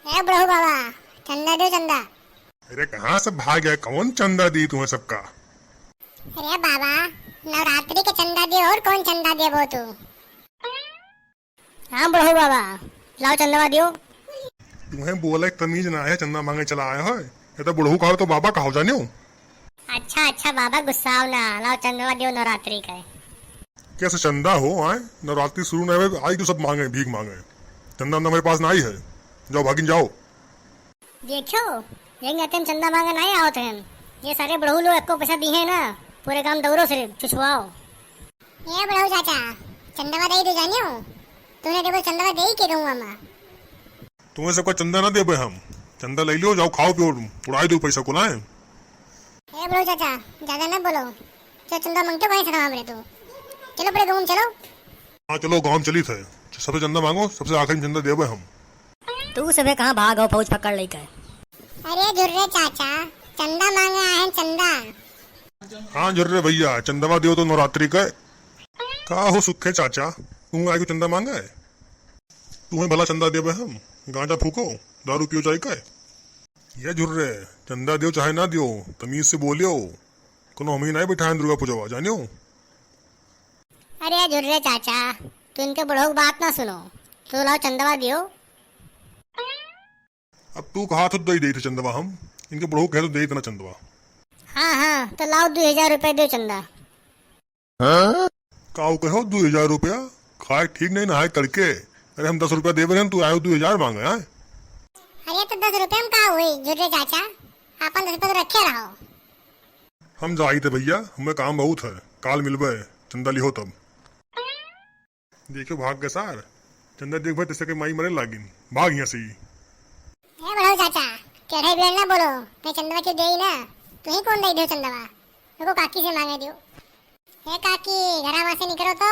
ए बड़ू बाबा, चंदा दो चंदा। अरे कहाँ से भाग गया? कौन चंदा दी तुम्हें सबका? अरे बाबा, नवरात्रि के चंदा दे और कौन चंदा दे वो तू? हाँ बड़ू बाबा, लाओ चंदा दियो। तुम्हें बोला एक तमीज ना है, चंदा मांगे चला आया हो। ये तो बुढ़ऊ कहो तो बाबा कहो जानियो। अच्छा अच्छा बाबा, गुस्सा ना, लाओ चंदा दियो नवरात्रि का। कैसे चंदा हो आए? नवरात्रि शुरू नहीं हुई आई तो सब मांगे, भीख मांगे। चंदा ना मेरे पास ना आई है। जाओ भागिन जाओ। देखो लेकिन तुम चंदा मांगे नहीं आओ तुम। ये सारे बड़ू लोग आपको पैसा दिए हैं ना, पूरे काम दौड़ो सिर्फ छुछुआओ। ये बड़ू चाचा, चंदा दे दो जानियो। तूने केवल चंदा दे ही के दूंगा मैं। तुम्हें सबका चंदा ना दे बे हम। चंदा ले लो, जाओ खाओ पियो, उड़ाई दो पैसा को ना। ए बड़ू चाचा, ज्यादा ना बोलो। जो चंदा मांगते वहीं से हमारे तू। चलो पड़े घूम चलो। हाँ चलो गाँव चली थे। सबसे चंदा मांगो, सबसे आखिरी चंदा दे हम। तू सबे कहाँ भागो फौज पकड़ लेकर? अरे झुर्रे चाचा, चंदा मांगे आए हैं चंदा। हाँ जुर्रे भैया, चंदवा दियो तो नवरात्रि का। का हो सुखे चाचा, तुम आए को चंदा मांगा है? तुम्हें भला चंदा दे हम। गांजा फूको, दारू पियो जाए का। ये जुर्रे, चंदा दियो चाहे ना दियो, तमीज से बोलियो। कोनो हम ही नहीं बैठा दुर्गा पूजा जानियो। अरे झुर्रे चाचा, तू इनके बड़ों की बात ना सुनो। तो लाओ चंदवा दियो। अब तू कहा तो दे थे चंदवा हम। इनके बड़ों कहे तो दे देना चंदवा। हाँ हाँ, तो लाओ 2000 रुपए दो चंदा। काऊ कहो 2000 रुपया? खाए ठीक नहीं नहाए तड़के। अरे हम 10 रुपया दे रहे हैं, तू आयो 2000 मांगे है? अरे तो 10 रुपए में कहा हुई झुर्रे चाचा? अपन 10 रुपए तो रखे रहो। हम जाई थे भैया, हमें काम बहुत है। काल मिलबे, चंदा लिहो तब। देखो भाग के सार, चंदा देख भाई तिसके माई मरे लागिन। भाग यहाँ से ही। ए बड़ो चाचा, केढ़े बेल ना बोलो। मैं चंदवा क्यों दे ही ना? तू ही कौन दे दो चंदवा? देखो काकी से मांगे दियो। हे काकी, घरा वहां से निकलो तो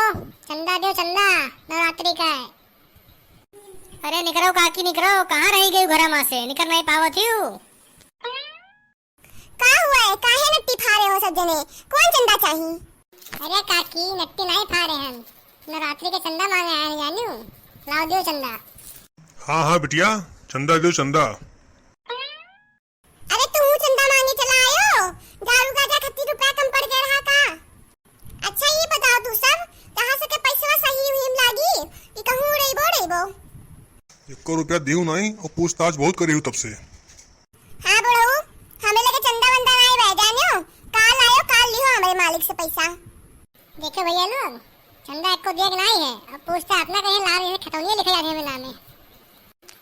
चंदा दियो चंदा, नवरात्रि का है। अरे निकलो काकी निकलो, कहाँ रही गई घरा वहां से? निकल नहीं पावत हूँ। का हुआ है? काहे नट्टी फारे हो सब जने? कौन चंदा चाहिए? अरे काकी, नट्टी नहीं फारे हम। नवरात्रि के चंदा मांगे आए जानियो। लाओ दियो चंदा। हाँ हाँ बिटिया, चंदा दो चंदा। अरे तू चंदा मांगे चला आयो? दारू का जा 30 रुपया कम पड़ गया रहा का? अच्छा ये बताओ तू सब, कहाँ से के पैसा सही हुई लागी? ये कहूँ रही बो? 1 रुपया दियो नहीं और पूछताछ बहुत करी हूँ तब से। हाँ बड़ो, हमें लगे चंदा वंदा नहीं बह जानियो। काल आयो, काल लियो हमारे मालिक से पैसा। देखो भैया लोग, चंदा एक को दिया नहीं है। अब पूछता अपना कहीं लाभ है, खतौनिया लिखे जाने में नाम है।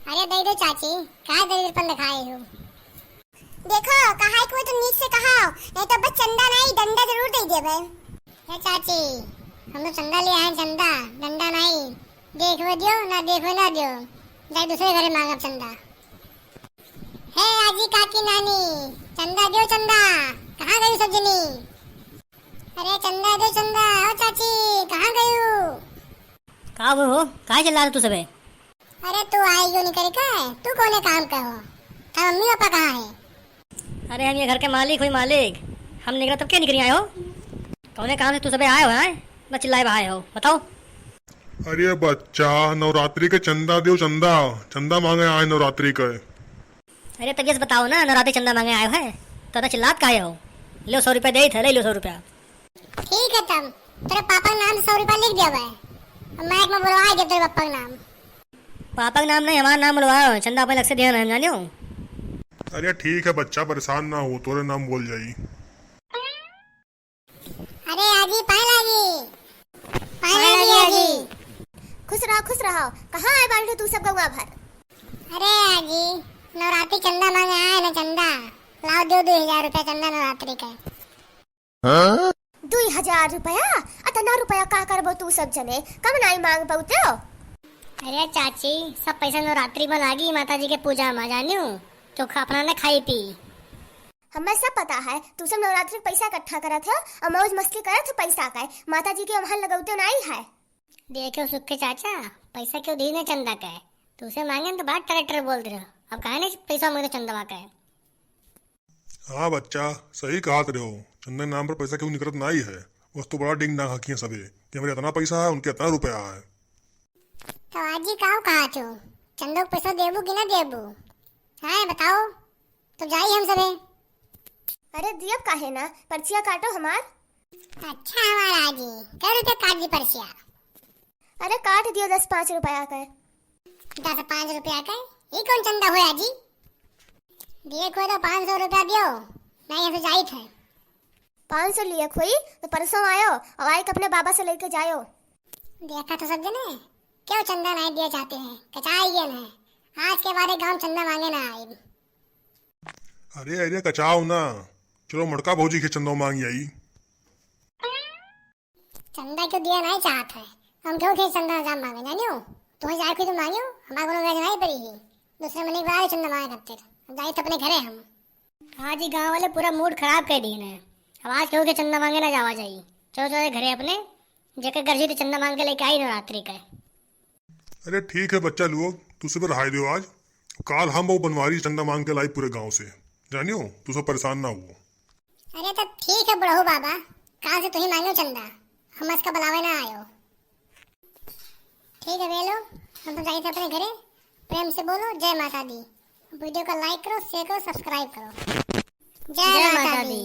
अरे दे दो चाची, कहाँ दरिद्रपन दिखाए हो? देखो कहा कोई तो नीच से कहा, नहीं तो बस चंदा नहीं डंडा जरूर दे देबे। ये चाची, हम तो चंदा ले आए, चंदा डंडा नहीं। देखो दियो ना देखो ना दियो, जाए दूसरे घरे मांगब चंदा। हे आजी काकी नानी, चंदा दियो चंदा। कहाँ गई सब जनी? अरे चंदा दो चंदा। ओ चाची, कहाँ गई हो? कहाँ हो? कहाँ चल रहा तू सबे? अरे तू आई क्यों नहीं करे का? तू कौन काम का हो? था मम्मी पापा कहाँ है? अरे हम ये घर के मालिक हुई मालिक। हम निकला तब क्या निकली आए हो? कौन काम से तू सबे आए हो? हैं बस चिल्लाए आए हो, बताओ। अरे बच्चा, नवरात्रि के चंदा दियो चंदा। चंदा मांगे आए नवरात्रि का। अरे तब ये बताओ ना, नवरात्रि चंदा मांगे आए हो? तो चिल्लात काहे हो? लो 100 रुपया दे थे, ले लो 100 रुपया। ठीक है तब तेरे पापा का नाम 100 रुपया लिख दिया भाई। माइक में बोलवा दे तेरे पापा का नाम। पापा का नाम नहीं, हमारा नाम बोलवाओ। चंदा अपने लग से दिया हम जानियो। अरे ठीक है बच्चा, परेशान ना हो, तोरे नाम बोल जाई। अरे आजी पायल आजी। खुश रहो। कहाँ आए बाल तू सब गौवा भर? अरे आजी, नवरात्रि चंदा मांगे आए ना चंदा। लाओ दो 2000 रुपया चंदा नवरात्रि का। 2000 रुपया? अतना रुपया का करबो तू सब जने? कम नहीं मांग पाते हो? अरे चाची, सब पैसा नवरात्रि में लागी माता जी के पूजा में जानियो। तो अपना ने खाई पी। हमें सब पता है तू सब नवरात्रि पैसा इकट्ठा करत है और मौज मस्ती करत है पैसा का। माता जी के वहां लगाते नहीं है। देखो सुखे चाचा, पैसा क्यों दी ना चंदा का? तुझसे मांगे तो बात ट्रैक्टर बोल दे रहे हो। अब कहा नहीं पैसा मांगे चंदवा का? हाँ बच्चा, सही कहा रहे हो। चंदा के नाम पर पैसा क्यों निकलत नहीं है? बस तो बड़ा डिंग डांग हकी सबे कि हमारे इतना पैसा है, उनके इतना रुपया है। तो आजी काऊ कहा छो? चंदो को पैसा देबू कि ना देबू? हाँ बताओ, तो जाई हम सबे। अरे दियब काहे ना, पर्चिया काटो हमार। अच्छा हमारा जी, कै रुपया काट दी पर्चिया? अरे काट दियो 10-5 रुपया का। 10-5 रुपया का? ये कौन चंदा होया जी? देखो तो 500 रुपया दियो, मैं यहाँ से जाई थे। 500 लिए खोई तो परसों आयो और आई के अपने बाबा से लेके जायो। देखा तो सब जने क्यों चंदा नहीं दिया चाहते हैं, कचाई गए हैं। आज के बाद गांव चंदा मांगे ना आए। अरे अरे कचाओ ना, चलो मड़का भौजी के चंदो मांगी आई। चंदा क्यों दिया नहीं चाहत है, हम क्यों थे चंदा जाम मांगे जानियो? तुम्हें जाए कोई तो मांगियो, हमारे को वेज नहीं पड़ी ही। दूसरे महीने के बाद चंदा मांगे करते जाए तो अपने घरे हम। आज ही गांव वाले पूरा मूड खराब कर दिए ने। अब आज क्यों के चंदा मांगे ना जावा जाई। चलो चलो घरे अपने, जेकर गर्जी तो चंदा मांग के लेके आई नवरात्रि का। अरे ठीक है बच्चा लोग, तू सुबह रहाई दो आज। काल हम वो बनवारी चंदा मांग के लाई पूरे गांव से, जानियो तू सब परेशान ना हो। अरे तो ठीक है बुढ़ऊ बाबा, कहाँ से तुम्हें मांगो चंदा, हम इसका बुलावे ना आयो। ठीक है वेलो, हम तो जाए थे अपने घरे। प्रेम से बोलो जय माता दी। वीडियो को लाइक करो, शेयर करो, सब्सक्राइब करो। जय माता दी।